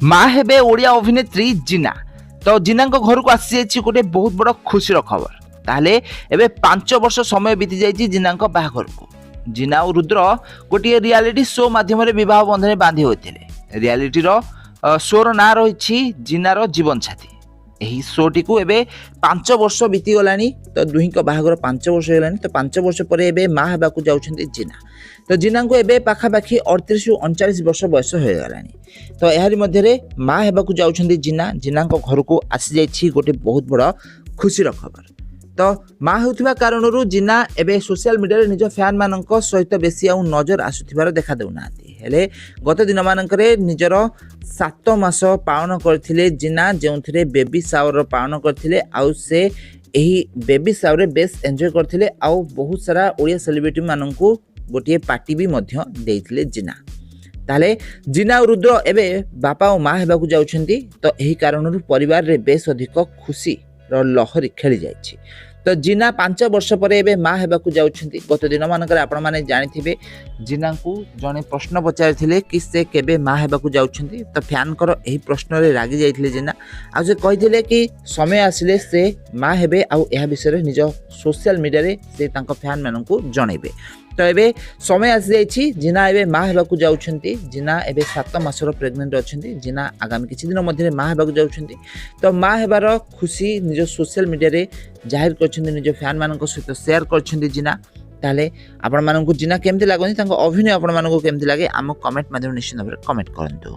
ମା ହେବେ ଓଡ଼ିଆ ଅଭିନେତ୍ରୀ ଜିନା। ତ ଜିନାଙ୍କ ଘରକୁ ଆସିଯାଇଛି ଗୋଟେ ବହୁତ ବଡ଼ ଖୁସିର ଖବର। ତାହେଲେ ଏବେ 5 ବର୍ଷ ସମୟ ବିତି ଯାଇଛି ଜିନାଙ୍କ ବାହାଘରକୁ। ଜିନା ଓ ରୁଦ୍ର ଗୋଟିଏ ରିଆଲିଟି ଶୋ ମାଧ୍ୟମରେ ବିବାହ ବନ୍ଧନରେ ବାନ୍ଧି ହୋଇଥିଲେ। ରିଆଲିଟିର ଶୋର ନାଁ ରହିଛି ଜିନାର ଜୀବନ ସାଥୀ। ଏହି ଶୋଟିକୁ ଏବେ 5 ବର୍ଷ ବିତିଗଲାଣି। ତ ଦୁହିଁଙ୍କ ବାହାଘର 5 ବର୍ଷ ହେଇଗଲାଣି। ତ 5 ବର୍ଷ ପରେ ଏବେ ମା ହେବାକୁ ଯାଉଛନ୍ତି ଜିନା। ତ ଜିନାଙ୍କୁ ଏବେ ପାଖାପାଖି 38ରୁ 39 ବର୍ଷ ବୟସ ହୋଇଗଲାଣି। ତ ଏହାରି ମଧ୍ୟରେ ମା ହେବାକୁ ଯାଉଛନ୍ତି ଜିନା। ଜିନାଙ୍କ ଘରକୁ ଆସିଯାଇଛି ଗୋଟେ ବହୁତ ବଡ଼ ଖୁସିର ଖବର। ତ ମା ହେଉଥିବା କାରଣରୁ ଜିନା ଏବେ ସୋସିଆଲ ମିଡ଼ିଆରେ ନିଜ ଫ୍ୟାନ୍ମାନଙ୍କ ସହିତ ବେଶୀ ଆଉ ନଜର ଆସୁଥିବାର ଦେଖା ଦେଉନାହାନ୍ତି। ହେଲେ ଗତ ଦିନମାନଙ୍କରେ ନିଜର 7 ମାସ ପାଳନ କରିଥିଲେ ଜିନା, ଯେଉଁଥିରେ ବେବି ସାୱାର ପାଳନ କରିଥିଲେ। ଆଉ ସେ ଏହି ବେବି ସାୱାରରେ ବେଶ୍ ଏନ୍ଜୟ କରିଥିଲେ। ଆଉ ବହୁତ ସାରା ଓଡ଼ିଆ ସେଲିବ୍ରିଟି ମାନଙ୍କୁ ଗୋଟିଏ ପାର୍ଟି ବି ମଧ୍ୟ ଦେଇଥିଲେ ଜିନା। ତାହେଲେ ଜିନା ଆଉ ରୁଦ୍ର ଏବେ ବାପା ଓ ମା ହେବାକୁ ଯାଉଛନ୍ତି। ତ ଏହି କାରଣରୁ ପରିବାରରେ ବେଶ୍ ଅଧିକ ଖୁସିର ଲହରୀ ଖେଳି ଯାଇଛି। ତ ଜିନା 5 ବର୍ଷ ପରେ ଏବେ ମା ହେବାକୁ ଯାଉଛନ୍ତି। ଗତ ଦିନମାନଙ୍କରେ ଆପଣମାନେ ଜାଣିଥିବେ ଜିନାଙ୍କୁ ଜଣେ ପ୍ରଶ୍ନ ପଚାରିଥିଲେ କି ସେ କେବେ ମା ହେବାକୁ ଯାଉଛନ୍ତି। ତ ଫ୍ୟାନ୍ଙ୍କର ଏହି ପ୍ରଶ୍ନରେ ରାଗି ଯାଇଥିଲେ ଜିନା। ଆଉ ସେ କହିଥିଲେ କି ସମୟ ଆସିଲେ ସେ ମା ହେବେ ଆଉ ଏହା ବିଷୟରେ ନିଜ ସୋସିଆଲ ମିଡ଼ିଆରେ ସେ ତାଙ୍କ ଫ୍ୟାନ୍ମାନଙ୍କୁ ଜଣାଇବେ। ତ ଏବେ ସମୟ ଆସିଯାଇଛି। ଜିନା ଏବେ ମା ହେବାକୁ ଯାଉଛନ୍ତି। ଜିନା ଏବେ 7 ମାସର ପ୍ରେଗନେଣ୍ଟ ଅଛନ୍ତି। ଜିନା ଆଗାମୀ କିଛି ଦିନ ମଧ୍ୟରେ ମା ହେବାକୁ ଯାଉଛନ୍ତି। ତ ମା ହେବାର ଖୁସି ନିଜ ସୋସିଆଲ ମିଡ଼ିଆରେ ଜାହିର କରିଛନ୍ତି, ନିଜ ଫ୍ୟାନ୍ମାନଙ୍କ ସହିତ ସେୟାର କରିଛନ୍ତି ଜିନା। ତାହେଲେ ଆପଣମାନଙ୍କୁ ଜିନା କେମିତି ଲାଗନ୍ତି, ତାଙ୍କ ଅଭିନୟ ଆପଣମାନଙ୍କୁ କେମିତି ଲାଗେ, ଆମ କମେଣ୍ଟ ମାଧ୍ୟମରେ ନିଶ୍ଚିତ ଭାବରେ କମେଣ୍ଟ କରନ୍ତୁ।